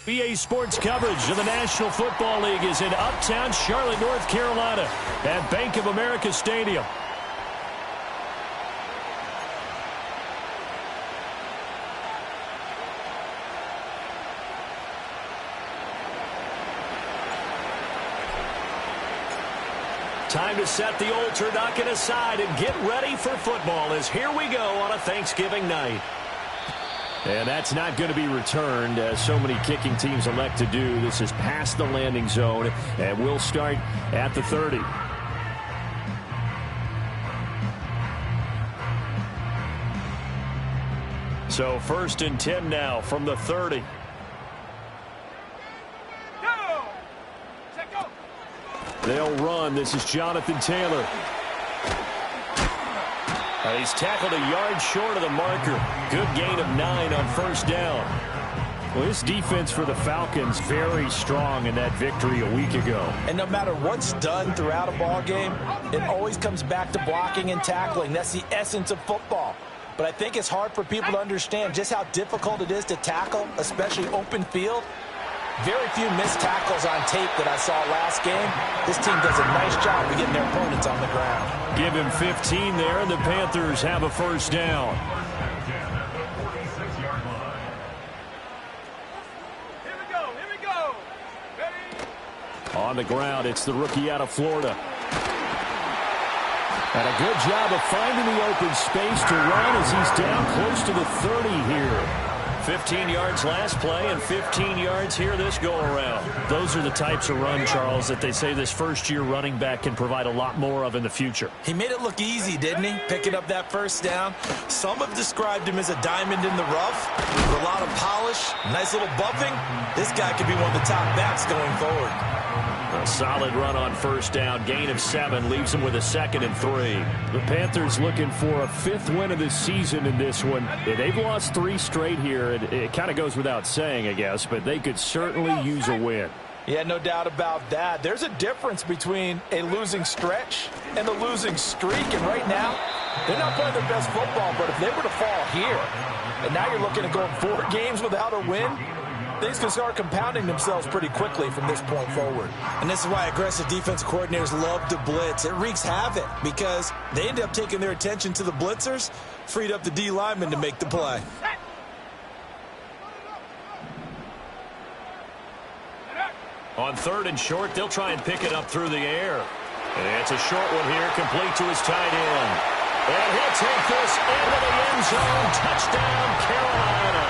BA Sports coverage of the National Football League is in uptown Charlotte, North Carolina at Bank of America Stadium. Time to set the old turducken aside and get ready for football as here we go on a Thanksgiving night. And that's not going to be returned, as so many kicking teams elect to do. This is past the landing zone, and we'll start at the 30. So 1st and 10 now from the 30. They'll run. This is Jonathan Taylor. He's tackled a yard short of the marker. Good gain of 9 on 1st down. Well, this defense for the Falcons very strong in that victory a week ago. And no matter what's done throughout a ball game, it always comes back to blocking and tackling. That's the essence of football. But I think it's hard for people to understand just how difficult it is to tackle, especially open field. Very few missed tackles on tape that I saw last game. This team does a nice job of getting their opponents on the ground. Give him 15 there, and the Panthers have a 1st down. Here we go. Ready? On the ground, it's the rookie out of Florida. And a good job of finding the open space to run as he's down close to the 30 here. 15 yards last play and 15 yards here this go-around. Those are the types of run, Charles, that they say this first-year running back can provide a lot more of in the future. He made it look easy, didn't he? Picking up that 1st down. Some have described him as a diamond in the rough with a lot of polish, nice little bumping. This guy could be one of the top backs going forward. A solid run on 1st down. Gain of 7 leaves him with a 2nd and 3. The Panthers looking for a 5th win of the season in this one. They've lost 3 straight here. It kind of goes without saying, I guess, but they could certainly use a win. Yeah, no doubt about that. There's a difference between a losing stretch and a losing streak, and right now, they're not playing their best football, but if they were to fall here, and now you're looking at going 4 games without a win, things can start compounding themselves pretty quickly from this point forward. And this is why aggressive defense coordinators love to blitz. It wreaks havoc because they end up taking their attention to the blitzers, freed up the D lineman to make the play. On 3rd and short, they'll try and pick it up through the air. And it's a short one here, complete to his tight end. And he'll take this into the end zone. Touchdown, Carolina.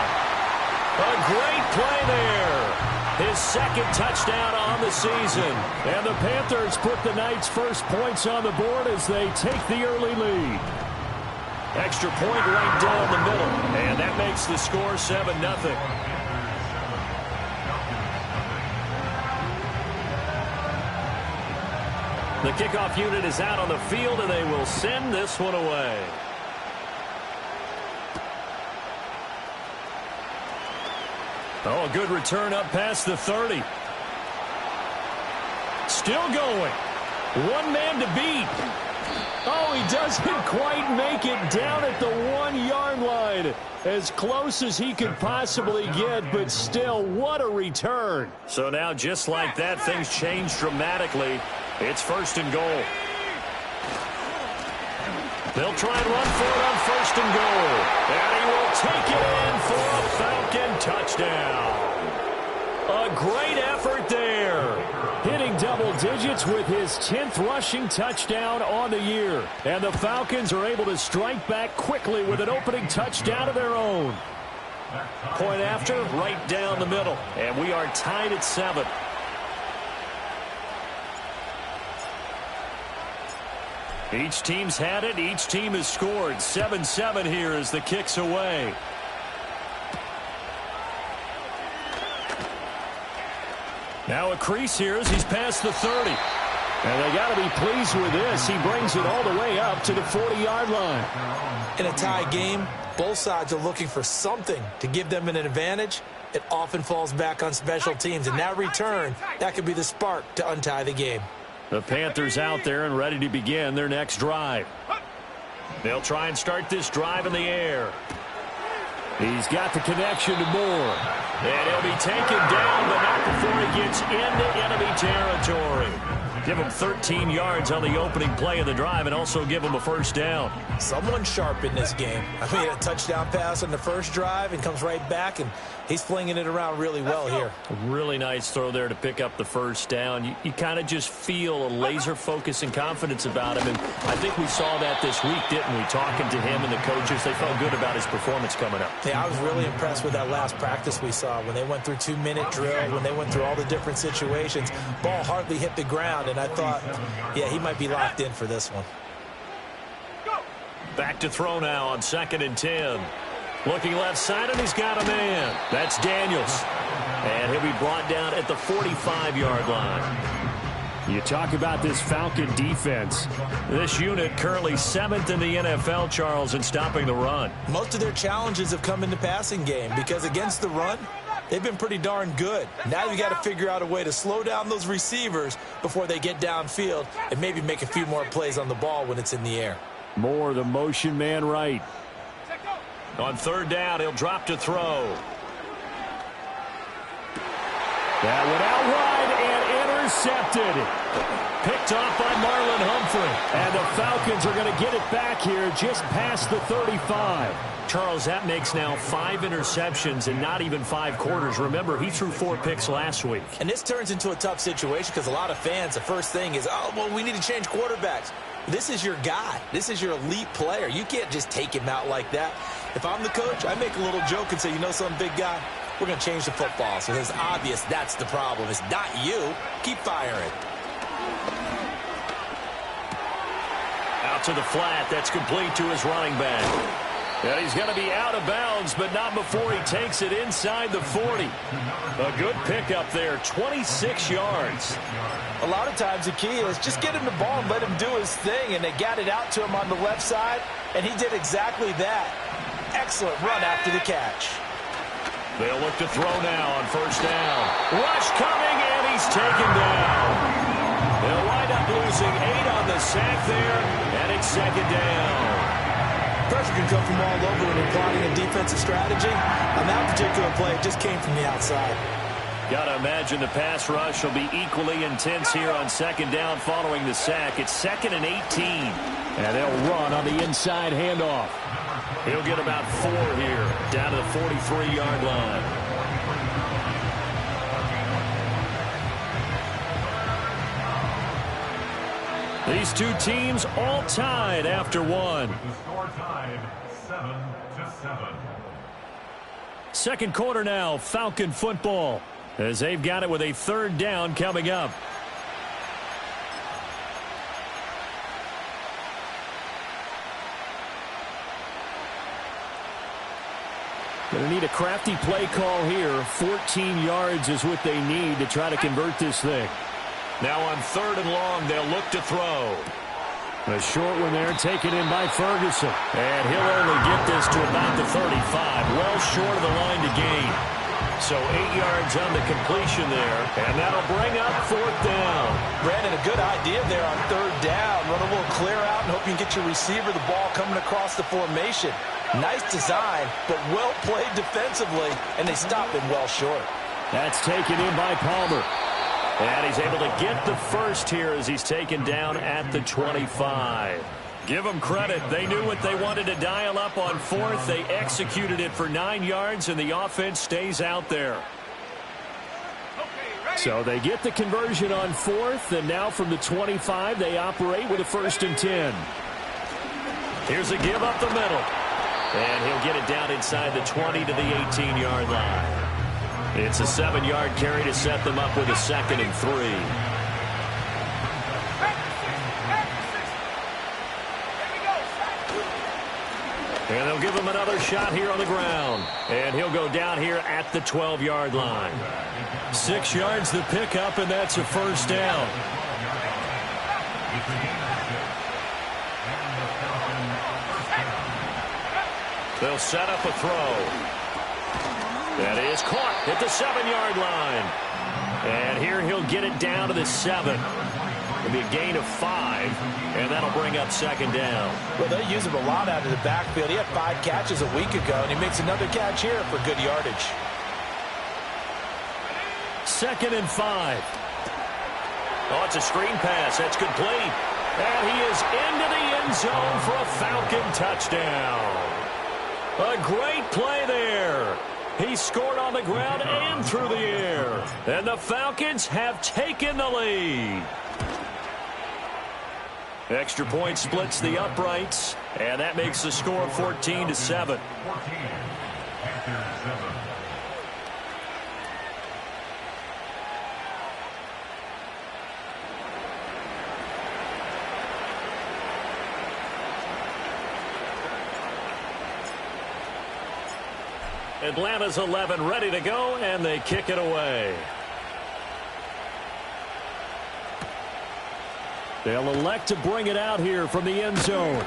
A great play there. His 2nd touchdown on the season. And the Panthers put the Knights' first points on the board as they take the early lead. Extra point right down the middle. And that makes the score 7-0. The kickoff unit is out on the field, and they will send this one away. Oh, a good return up past the 30. Still going. One man to beat. Oh, he doesn't quite make it down at the 1-yard line. As close as he could possibly get, but still, what a return. So now, just like that, things change dramatically. It's 1st and goal. They'll try and run for it on 1st and goal. And he will take it in for a Falcon touchdown. A great effort there. Hitting double digits with his 10th rushing touchdown on the year. And the Falcons are able to strike back quickly with an opening touchdown of their own. Point after, right down the middle. And we are tied at 7. Each team's had it. Each team has scored. 7-7 here as the kick's away. Now a crease here as he's past the 30. And they got to be pleased with this. He brings it all the way up to the 40-yard line. In a tie game, both sides are looking for something to give them an advantage. It often falls back on special teams. And that return, that could be the spark to untie the game. The Panthers out there and ready to begin their next drive. They'll try and start this drive in the air. He's got the connection to Moore. And he'll be taken down, but not before he gets into enemy territory. Give him 13 yards on the opening play of the drive and also give him a first down. Someone sharp in this game. I mean, a touchdown pass on the first drive and comes right back, and he's flinging it around really well here. A really nice throw there to pick up the first down. You kind of just feel a laser focus and confidence about him, and I think we saw that this week, didn't we? Talking to him and the coaches, they felt good about his performance coming up. Yeah, I was really impressed with that last practice we saw when they went through 2-minute drill, when they went through all the different situations. Ball hardly hit the ground, and I thought, yeah, he might be locked in for this one. Back to throw now on 2nd and 10. Looking left side, and he's got a man. That's Daniels. And he'll be brought down at the 45-yard line. You talk about this Falcon defense. This unit currently 7th in the NFL, Charles, in stopping the run. Most of their challenges have come in the passing game because against the run, they've been pretty darn good. Now you got to figure out a way to slow down those receivers before they get downfield and maybe make a few more plays on the ball when it's in the air. Moore, the motion man right. On 3rd down, he'll drop to throw. That went out wide and intercepted. Picked off by Marlon Humphrey. And the Falcons are going to get it back here just past the 35. Charles, that makes now 5 interceptions in not even 5 quarters. Remember, he threw 4 picks last week. And this turns into a tough situation because a lot of fans, the first thing is, oh, well, we need to change quarterbacks. This is your guy. This is your elite player. You can't just take him out like that. If I'm the coach, I make a little joke and say, you know something, big guy? We're going to change the football. So it's obvious that's the problem. It's not you. Keep firing. Out to the flat. That's complete to his running back. And he's going to be out of bounds, but not before he takes it inside the 40. A good pickup there, 26 yards. A lot of times the key is just get him the ball and let him do his thing, and they got it out to him on the left side, and he did exactly that. Excellent run after the catch. They'll look to throw now on 1st down. Rush coming, and he's taken down. They'll wind up losing 8 on the sack there, and it's 2nd down. Pressure can come from all over when you're plotting a defensive strategy. On that particular play, it just came from the outside. Got to imagine the pass rush will be equally intense here on 2nd down following the sack. It's 2nd and 18. And they'll run on the inside handoff. He'll get about 4 here, down to the 43-yard line. These two teams all tied after 1. The score tied 7-7. Second quarter now, Falcon football, as they've got it with a 3rd down coming up. Going to need a crafty play call here. 14 yards is what they need to try to convert this thing. Now on 3rd and long, they'll look to throw. A short one there, taken in by Ferguson. And he'll only get this to about the 35, well short of the line to gain. So 8 yards on the completion there, and that'll bring up 4th down. Brandon, a good idea there on 3rd down. Run a little clear out and hope you can get your receiver the ball coming across the formation. Nice design, but well played defensively, and they stop him well short. That's taken in by Palmer. And he's able to get the first here as he's taken down at the 25. Give them credit. They knew what they wanted to dial up on 4th. They executed it for 9 yards, and the offense stays out there. So they get the conversion on 4th, and now from the 25, they operate with a 1st and 10. Here's a give up the middle. And he'll get it down inside the 20 to the 18-yard line. It's a 7-yard carry to set them up with a 2nd and 3. And they'll give him another shot here on the ground. And he'll go down here at the 12-yard line. 6 yards to pick up, and that's a 1st down. They'll set up a throw. That is caught at the 7-yard line. And here he'll get it down to the 7. It'll be a gain of 5. and that'll bring up second down. Well, they use him a lot out of the backfield. He had 5 catches a week ago, and he makes another catch here for good yardage. 2nd and 5. Oh, it's a screen pass. That's complete. And he is into the end zone for a Falcon touchdown. A great play there. He scored on the ground and through the air. And the Falcons have taken the lead. Extra point splits the uprights, and that makes the score 14-7. 14. Panthers 7. Atlanta's 11 ready to go, and they kick it away. They'll elect to bring it out here from the end zone.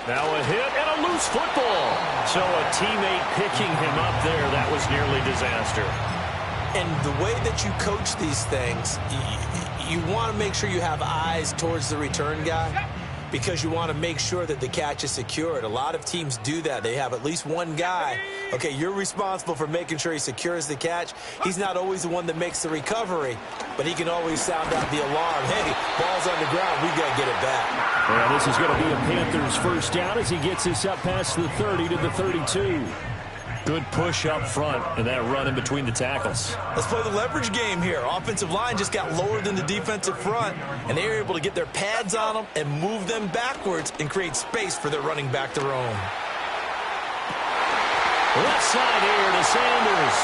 Now a hit and a loose football. So a teammate picking him up there, that was nearly disaster. And the way that you coach these things, you want to make sure you have eyes towards the return guy, because you want to make sure that the catch is secured. A lot of teams do that. They have at least one guy. Okay, you're responsible for making sure he secures the catch. He's not always the one that makes the recovery, but he can always sound out the alarm. Hey, ball's on the ground. We got to get it back. Well, this is going to be a Panthers first down as he gets this up past the 30 to the 32. Good push up front and that run in between the tackles. Let's play the leverage game here. Offensive line just got lower than the defensive front, and they were able to get their pads on them and move them backwards and create space for their running back to roam. Left side here to Sanders.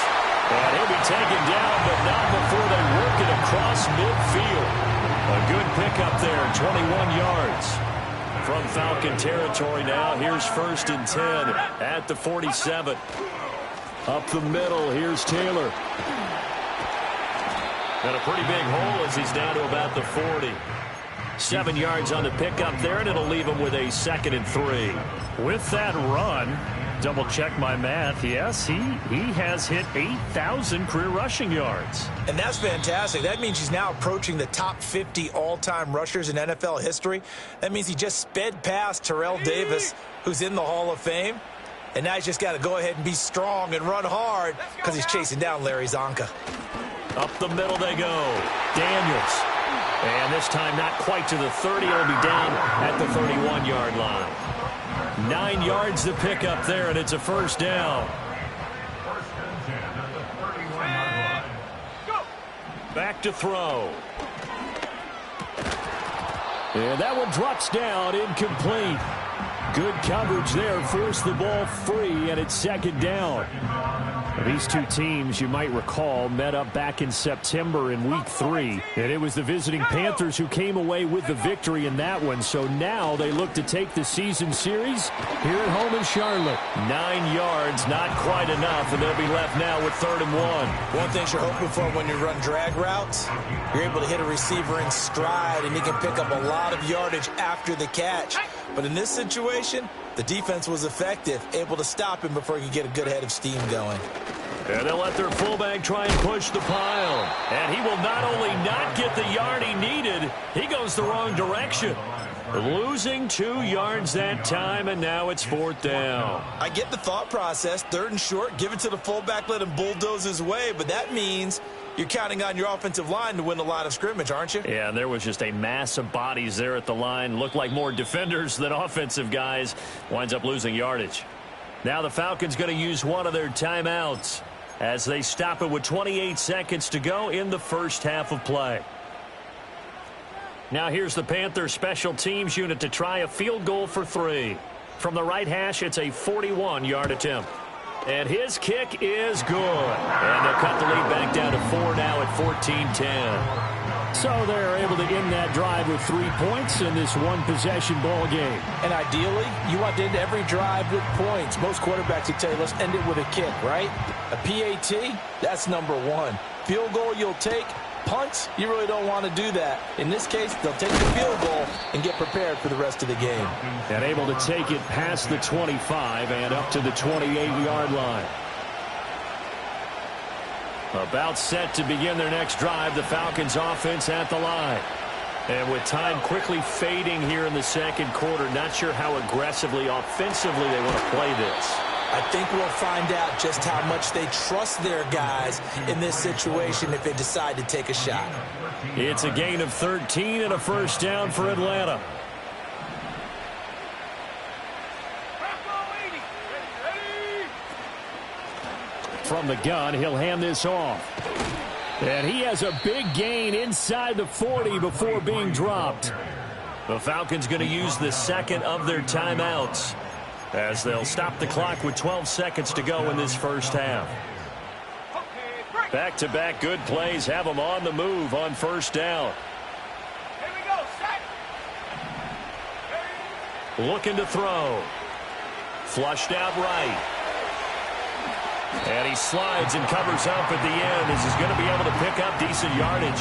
And he'll be taken down, but not before they work it across midfield. A good pickup there, 21 yards. From Falcon territory now, here's 1st and 10 at the 47. Up the middle, here's Taylor. Got a pretty big hole as he's down to about the 40. 7 yards on the pickup there, and it'll leave him with a 2nd and 3. With that run, double check my math, yes, he has hit 8,000 career rushing yards. And that's fantastic. That means he's now approaching the top 50 all-time rushers in NFL history. That means he just sped past Terrell Davis, who's in the Hall of Fame. And now he's just got to go ahead and be strong and run hard because he's chasing down Larry Zonka. Up the middle they go. Daniels. And this time not quite to the 30. It'll be down at the 31-yard line. 9 yards to pick up there, and it's a first down. 1st and 10 at the 31-yard line. Back to throw. And that one drops down, incomplete. Good coverage there, forced the ball free, and it's 2nd down. These two teams, you might recall, met up back in September in Week 3. And it was the visiting Panthers who came away with the victory in that one. So now they look to take the season series here at home in Charlotte. 9 yards, not quite enough, and they'll be left now with 3rd and 1. One thing you're hoping for when you run drag routes, you're able to hit a receiver in stride, and he can pick up a lot of yardage after the catch. But in this situation, the defense was effective, able to stop him before he could get a good head of steam going. And they'll let their fullback try and push the pile. And he will not only not get the yard he needed, he goes the wrong direction. Losing 2 yards that time, and now it's 4th down. I get the thought process. 3rd and short, give it to the fullback, let him bulldoze his way. But that means you're counting on your offensive line to win the line of scrimmage, aren't you? Yeah, and there was just a mass of bodies there at the line. Looked like more defenders than offensive guys. Winds up losing yardage. Now the Falcons going to use one of their timeouts as they stop it with 28 seconds to go in the first half of play. Now here's the Panthers special teams unit to try a field goal for 3. From the right hash, it's a 41-yard attempt. And his kick is good. And they'll cut the lead back down to 4 now at 14-10. So they're able to end that drive with 3 points in this one-possession ball game. And ideally, you want to end every drive with points. Most quarterbacks would tell you, let's end it with a kick, right? A PAT, that's number 1. Field goal you'll take. Punts, you really don't want to do that. In this case, they'll take the field goal and get prepared for the rest of the game. And able to take it past the 25 and up to the 28-yard line. About set to begin their next drive, the Falcons offense at the line. And with time quickly fading here in the second quarter, not sure how aggressively, offensively they want to play this. I think we'll find out just how much they trust their guys in this situation if they decide to take a shot. It's a gain of 13 and a first down for Atlanta. From the gun, he'll hand this off. And he has a big gain inside the 40 before being dropped. The Falcons going to use the second of their timeouts as they'll stop the clock with 12 seconds to go in this first half. Back-to-back good plays have them on the move on first down. Here we go, set. Looking to throw. Flushed out right. And he slides and covers up at the end as he's going to be able to pick up decent yardage.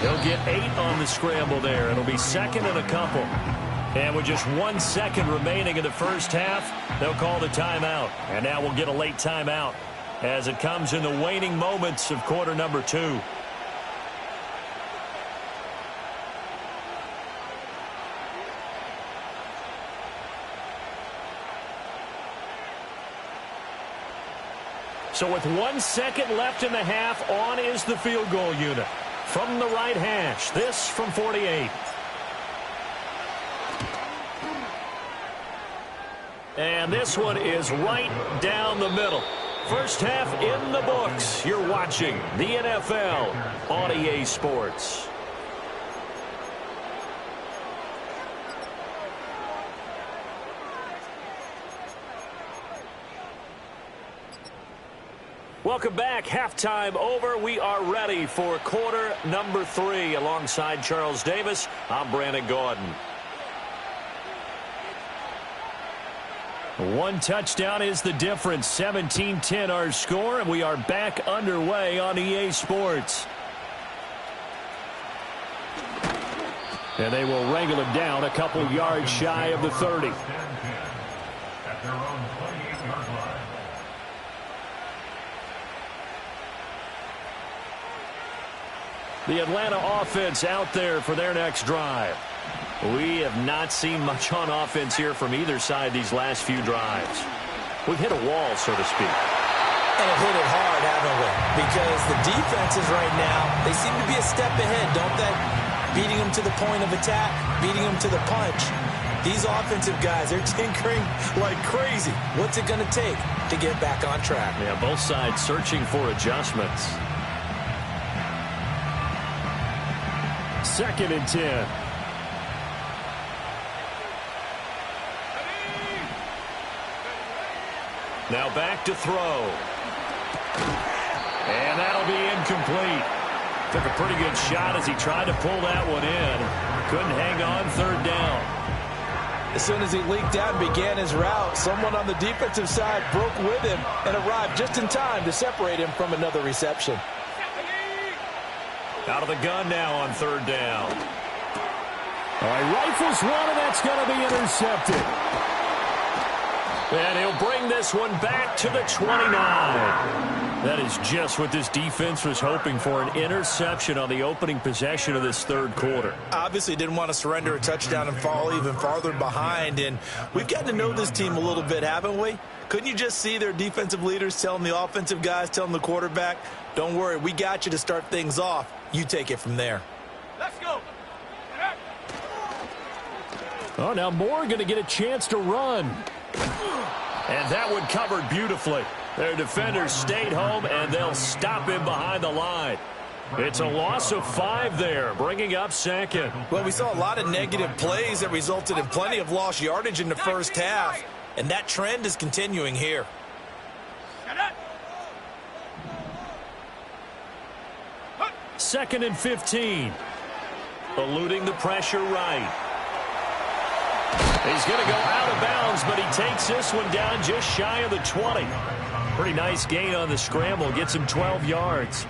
He'll get 8 on the scramble there. It'll be second and a couple. And with just 1 second remaining in the first half, they'll call the timeout. And now we'll get a late timeout as it comes in the waning moments of quarter number 2. So with 1 second left in the half, on is the field goal unit. From the right hash, this from 48. And this one is right down the middle. First half in the books. You're watching the NFL on EA Sports. Welcome back. Halftime over. We are ready for quarter number 3. Alongside Charles Davis, I'm Brandon Gordon. 1 touchdown is the difference. 17-10 our score, and we are back underway on EA Sports. And they will wrangle him down a couple yards shy of the 30. At their own 28-yard line. The Atlanta offense out there for their next drive. We have not seen much on offense here from either side these last few drives. We've hit a wall, so to speak. And have hit it hard, haven't we? Because the defenses right now, they seem to be a step ahead, don't they? Beating them to the point of attack, beating them to the punch. These offensive guys, they're tinkering like crazy. What's it going to take to get back on track? Yeah, both sides searching for adjustments. 2nd and 10. Now back to throw. And that'll be incomplete. Took a pretty good shot as he tried to pull that one in. Couldn't hang on, 3rd down. As soon as he leaked out and began his route, someone on the defensive side broke with him and arrived just in time to separate him from another reception. Out of the gun now on 3rd down. All right, rifles one, and that's going to be intercepted. And he'll bring this one back to the 29. That is just what this defense was hoping for, an interception on the opening possession of this 3rd quarter. Obviously didn't want to surrender a touchdown and fall even farther behind. And we've gotten to know this team a little bit, haven't we? Couldn't you just see their defensive leaders telling the offensive guys, telling the quarterback, don't worry, we got you to start things off. You take it from there. Let's go. Oh, now Moore going to get a chance to run. And that one covered beautifully. Their defenders stayed home, and they'll stop him behind the line. It's a loss of 5 there, bringing up 2nd. Well, we saw a lot of negative plays that resulted in plenty of lost yardage in the first half, and that trend is continuing here. 2nd and 15. Eluding the pressure right. He's going to go out of bounds, but he takes this one down just shy of the 20. Pretty nice gain on the scramble. Gets him 12 yards.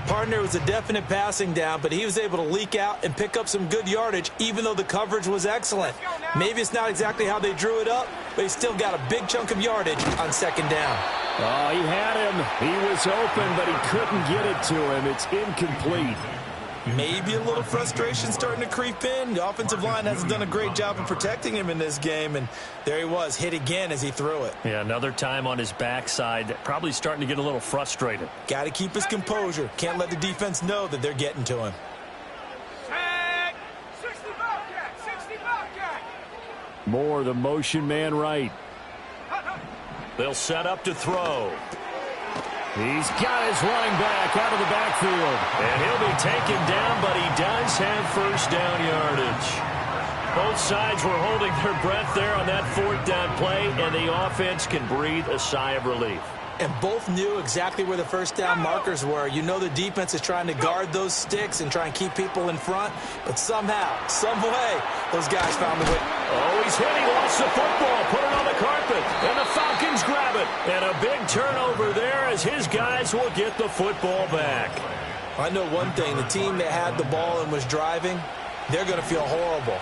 Partner was a definite passing down, but he was able to leak out and pick up some good yardage, even though the coverage was excellent. Maybe it's not exactly how they drew it up, but he still got a big chunk of yardage on 2nd down. Oh, he had him. He was open, but he couldn't get it to him. It's incomplete. Maybe a little frustration starting to creep in. The offensive line hasn't done a great job of protecting him in this game, and there he was, hit again as he threw it. Yeah, another time on his backside, probably starting to get a little frustrated. Got to keep his composure. Can't let the defense know that they're getting to him. 60 Bobcat, 60 Bobcat. More the motion man right. They'll set up to throw. He's got his running back out of the backfield. And he'll be taken down, but he does have first down yardage. Both sides were holding their breath there on that fourth down play, and the offense can breathe a sigh of relief. And both knew exactly where the first down markers were. You know the defense is trying to guard those sticks and try and keep people in front, but somehow, some way, those guys found a way. Oh, he's hit. He lost the football. Put it on the carpet. And the Falcons grab it. And a big turnover there as his guys will get the football back. I know one thing. The team that had the ball and was driving, they're going to feel horrible.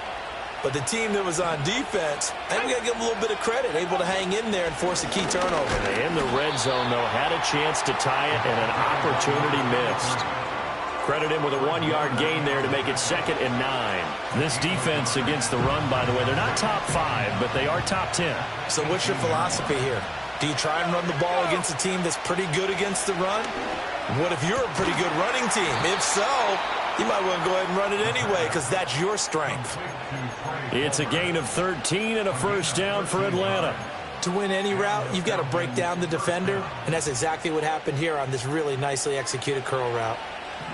But the team that was on defense, I think we got to give them a little bit of credit, able to hang in there and force a key turnover. They in the red zone, though, had a chance to tie it, and an opportunity missed. Credit him with a 1-yard gain there to make it 2nd and 9. This defense against the run, by the way, they're not top 5, but they are top 10. So what's your philosophy here? Do you try and run the ball against a team that's pretty good against the run? What if you're a pretty good running team? If so, you might want to go ahead and run it anyway because that's your strength. It's a gain of 13 and a first down for Atlanta. To win any route, you've got to break down the defender, and that's exactly what happened here on this really nicely executed curl route.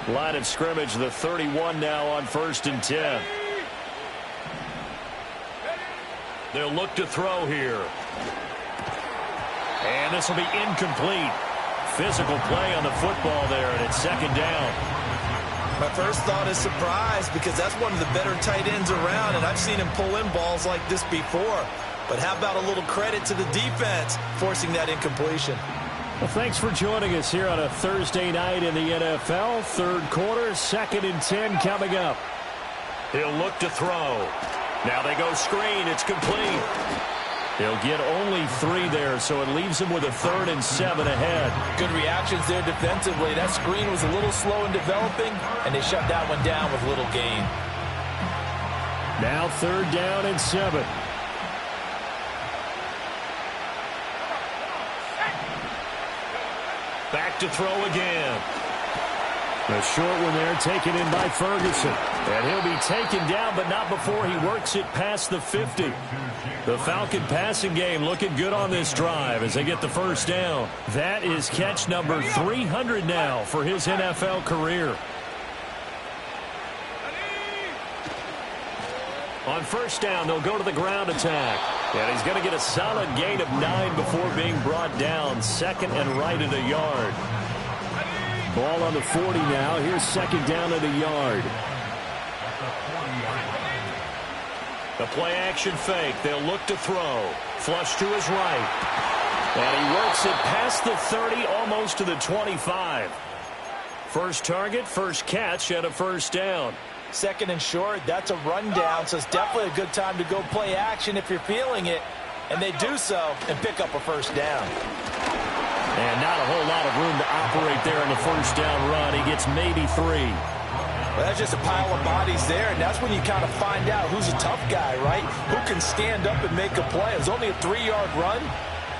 Line of scrimmage, the 31 now on 1st and 10. They'll look to throw here. And this will be incomplete. Physical play on the football there, and it's 2nd down. My first thought is surprise because that's one of the better tight ends around, and I've seen him pull in balls like this before. But how about a little credit to the defense forcing that incompletion? Well, thanks for joining us here on a Thursday night in the NFL. Third quarter, 2nd and 10 coming up. He'll look to throw. Now they go screen. It's complete. He'll get only 3 there, so it leaves him with a 3rd and 7 ahead. Good reactions there defensively. That screen was a little slow in developing, and they shut that one down with little gain. Now 3rd down and 7. Back to throw again. The short one there taken in by Ferguson. And he'll be taken down, but not before he works it past the 50. The Falcon passing game looking good on this drive as they get the first down. That is catch number 300 now for his NFL career. On first down, they'll go to the ground attack. And he's going to get a solid gain of 9 before being brought down. 2nd and right at a yard. Ball on the 40 now. Here's 2nd down at a yard. The play action fake. They'll look to throw. Flush to his right. And he works it past the 30, almost to the 25. First target, first catch at a first down. 2nd and short, that's a rundown, so it's definitely a good time to go play action if you're feeling it. And they do so and pick up a first down. And not a whole lot of room to operate there in the first down run. He gets maybe 3. Well, that's just a pile of bodies there, and that's when you kind of find out who's a tough guy, right? Who can stand up and make a play. It was only a 3-yard run,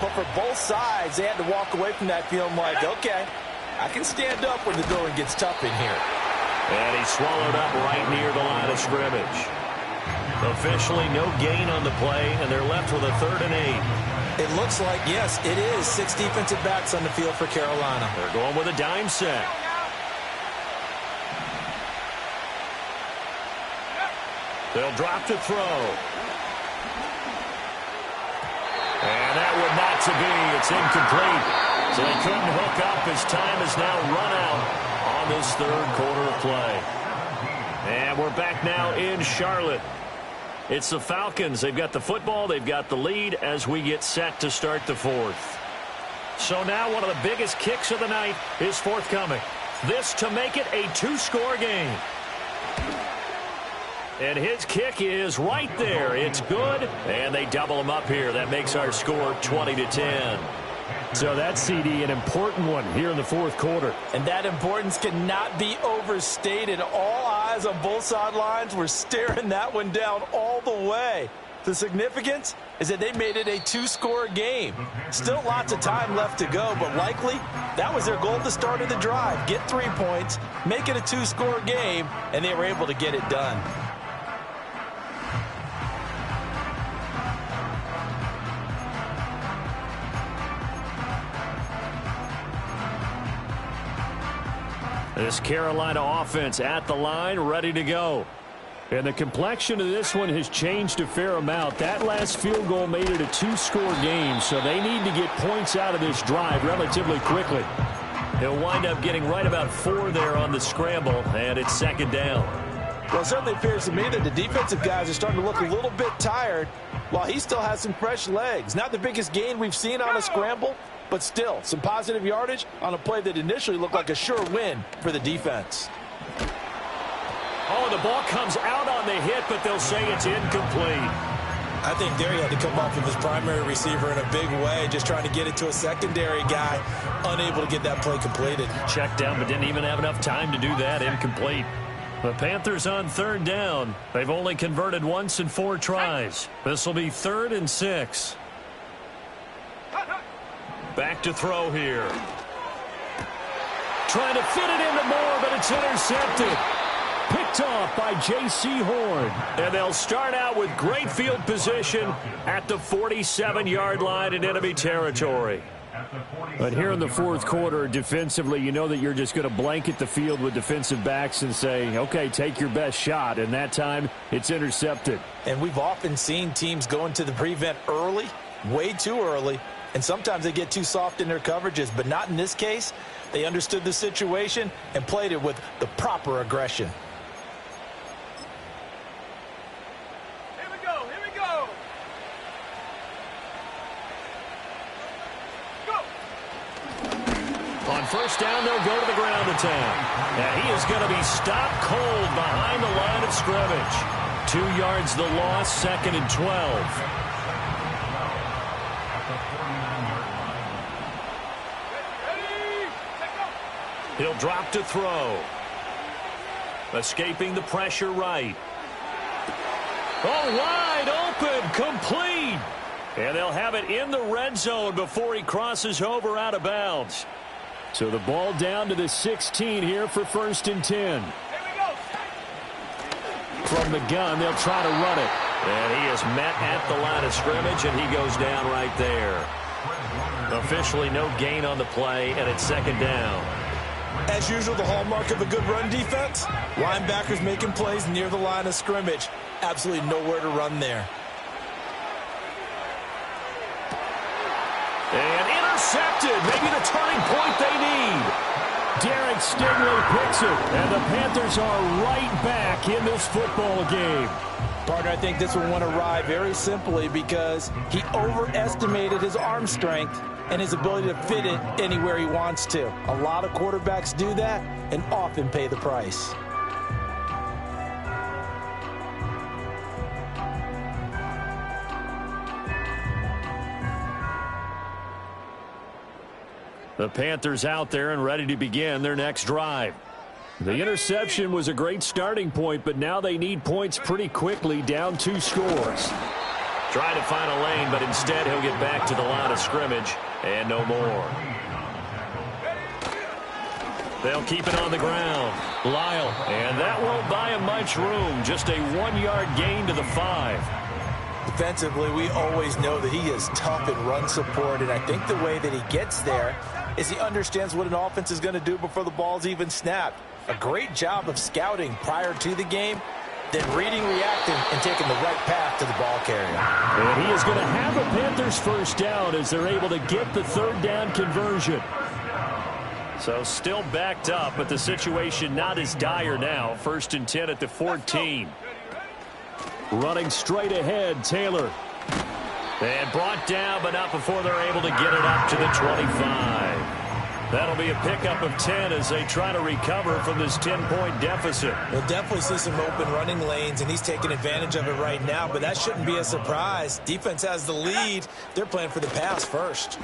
but for both sides, they had to walk away from that feeling like, okay, I can stand up when the going gets tough in here. And he's swallowed up right near the line of scrimmage. Officially no gain on the play, and they're left with a 3rd and 8. It looks like, yes, it is 6 defensive backs on the field for Carolina. They're going with a dime set. They'll drop to throw. And that would not to be. It's incomplete. So they couldn't hook up as time is now run out on this 3rd quarter of play. And we're back now in Charlotte. It's the Falcons. They've got the football. They've got the lead as we get set to start the 4th. So now one of the biggest kicks of the night is forthcoming. This to make it a 2-score game. And his kick is right there. It's good. And they double him up here. That makes our score 20-10. So that's, CD, an important one here in the fourth quarter. And that importance cannot be overstated. All eyes on both sidelines were staring that one down all the way. The significance is that they made it a two-score game. Still lots of time left to go, but likely that was their goal at the start of the drive. Get 3 points, make it a two-score game, and they were able to get it done. This Carolina offense at the line, ready to go. And the complexion of this one has changed a fair amount. That last field goal made it a two-score game, so they need to get points out of this drive relatively quickly. They'll wind up getting right about 4 there on the scramble, and it's second down. Well, it certainly appears to me that the defensive guys are starting to look a little bit tired while he still has some fresh legs. Not the biggest gain we've seen on a scramble, but still some positive yardage on a play that initially looked like a sure win for the defense. Oh, the ball comes out on the hit, but they'll say it's incomplete. I think there he had to come up with his primary receiver in a big way, just trying to get it to a secondary guy, unable to get that play completed. Checked down, but didn't even have enough time to do that. Incomplete. The Panthers on third down. They've only converted once in 4 tries. This will be 3rd and 6. Back to throw here. Trying to fit it into Moore, but it's intercepted. Picked off by J.C. Horn. And they'll start out with great field position at the 47-yard line in enemy territory. But here in the fourth quarter, defensively, you know that you're just going to blanket the field with defensive backs and say, okay, take your best shot. And that time, it's intercepted. And we've often seen teams go into the prevent early, way too early, and sometimes they get too soft in their coverages, but not in this case. They understood the situation and played it with the proper aggression. Here we go, here we go. Go. On first down, they'll go to the ground attack. And he is going to be stopped cold behind the line of scrimmage. 2 yards the loss, 2nd and 12. He'll drop to throw. Escaping the pressure right. Oh, wide open, complete. And they'll have it in the red zone before he crosses over out of bounds. So the ball down to the 16 here for 1st and 10. From the gun, they'll try to run it. And he is met at the line of scrimmage, and he goes down right there. Officially no gain on the play, and it's 2nd down. As usual, the hallmark of a good run defense, linebackers making plays near the line of scrimmage. Absolutely nowhere to run there. And intercepted. Maybe the turning point they need. Derek Stingley picks it, and the Panthers are right back in this football game. Partner, I think this one went awry very simply because he overestimated his arm strength and his ability to fit it anywhere he wants to. A lot of quarterbacks do that and often pay the price. The Panthers out there and ready to begin their next drive. The interception was a great starting point, but now they need points pretty quickly, down 2 scores. Trying to find a lane, but instead he'll get back to the line of scrimmage and no more. They'll keep it on the ground. Lyle, and that won't buy him much room. Just a 1-yard gain to the 5. Defensively, we always know that he is tough in run support, and I think the way that he gets there is he understands what an offense is going to do before the ball's even snapped. A great job of scouting prior to the game, then reading, reacting, and taking the right path to the ball carrier. And he is going to have a Panthers first down as they're able to get the 3rd down conversion. So still backed up, but the situation not as dire now. 1st and 10 at the 14. Running straight ahead, Taylor. And brought down, but not before they're able to get it up to the 25. That'll be a pickup of 10 as they try to recover from this 10-point deficit. We'll definitely see some open running lanes, and he's taking advantage of it right now, but that shouldn't be a surprise. Defense has the lead. They're playing for the pass first.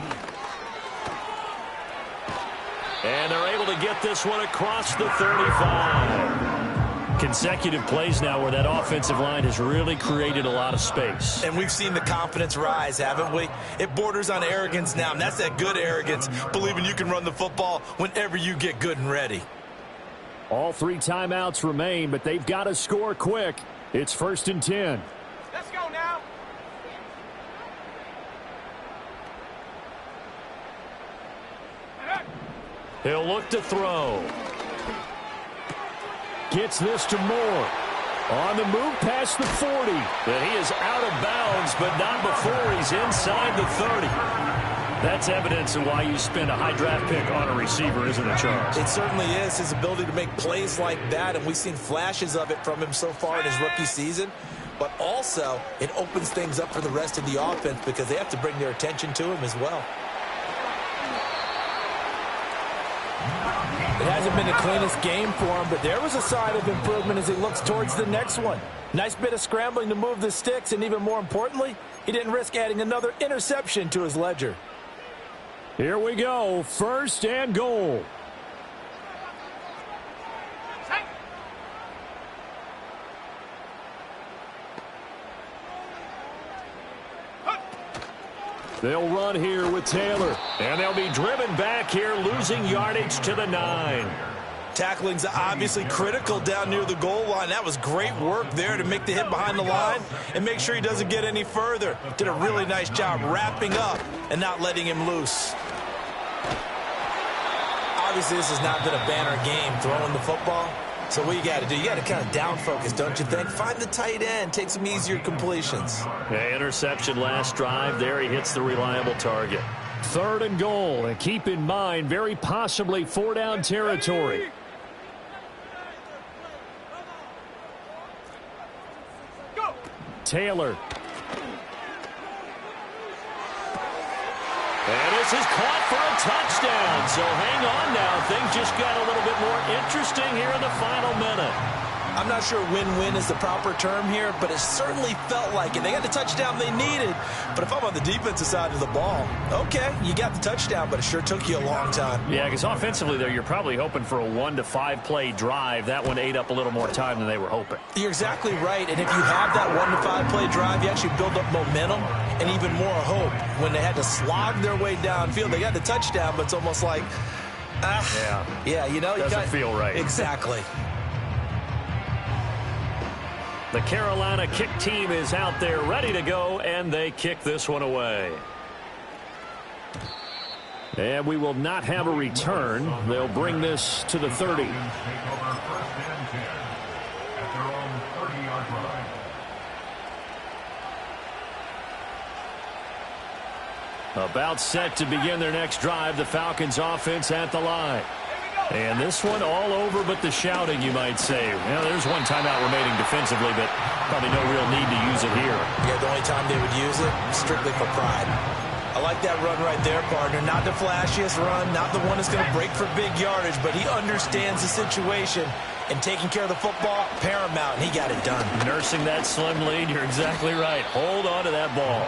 And they're able to get this one across the 35. Consecutive plays now where that offensive line has really created a lot of space. And we've seen the confidence rise, haven't we? It borders on arrogance now, and that's that good arrogance, believing you can run the football whenever you get good and ready. All 3 timeouts remain, but they've got to score quick. It's 1st and 10. Let's go now. He'll look to throw. Gets this to Moore. On the move past the 40. But he is out of bounds, but not before he's inside the 30. That's evidence of why you spend a high draft pick on a receiver, isn't it, Charles? It certainly is. His ability to make plays like that, and we've seen flashes of it from him so far in his rookie season. But also, it opens things up for the rest of the offense because they have to bring their attention to him as well. It hasn't been the cleanest game for him, but there was a sign of improvement as he looks towards the next one. Nice bit of scrambling to move the sticks, and even more importantly, he didn't risk adding another interception to his ledger. Here we go, 1st and goal. They'll run here with Taylor, and they'll be driven back here, losing yardage to the 9. Tackling's obviously critical down near the goal line. That was great work there to make the hit behind the line and make sure he doesn't get any further. Did a really nice job wrapping up and not letting him loose. Obviously, this has not been a banner game throwing the football. So what you got to do, you got to kind of down focus, don't you think? Find the tight end, take some easier completions. Yeah, interception last drive. There he hits the reliable target. 3rd and goal, and keep in mind, very possibly 4-down territory. Go. Taylor. And this is caught for a touchdown. So hang on now. Things just got a little bit more interesting here in the final minute. I'm not sure win-win is the proper term here, but it certainly felt like it. They got the touchdown they needed, but if I'm on the defensive side of the ball, okay, you got the touchdown, but it sure took you a long time. Yeah, because offensively there, you're probably hoping for a 1 to 5 play drive. That one ate up a little more time than they were hoping. You're exactly right, and if you have that 1 to 5 play drive, you actually build up momentum and even more hope. When they had to slog their way downfield, they got the touchdown, but it's almost like, yeah, you know, doesn't feel right. Exactly. The Carolina kick team is out there ready to go, and they kick this one away. And we will not have a return. They'll bring this to the 30. About set to begin their next drive, the Falcons offense at the line. And this one all over but the shouting, you might say. Well, there's one timeout remaining defensively, but probably no real need to use it here. Yeah, the only time they would use it, strictly for pride. I like that run right there, partner. Not the flashiest run, not the one that's going to break for big yardage, but he understands the situation, and taking care of the football, paramount, and he got it done. Nursing that slim lead, you're exactly right. Hold on to that ball.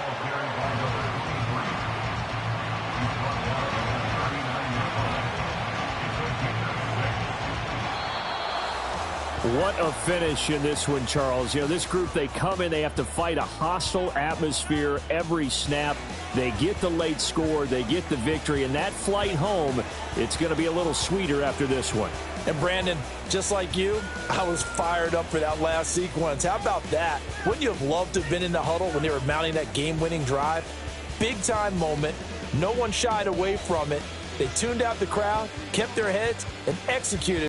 What a finish in this one, Charles. You know, this group, they come in, they have to fight a hostile atmosphere every snap. They get the late score, they get the victory, and that flight home, it's going to be a little sweeter after this one. And Brandon, just like you, I was fired up for that last sequence. How about that? Wouldn't you have loved to have been in the huddle when they were mounting that game-winning drive? Big-time moment. No one shied away from it. They tuned out the crowd, kept their heads, and executed.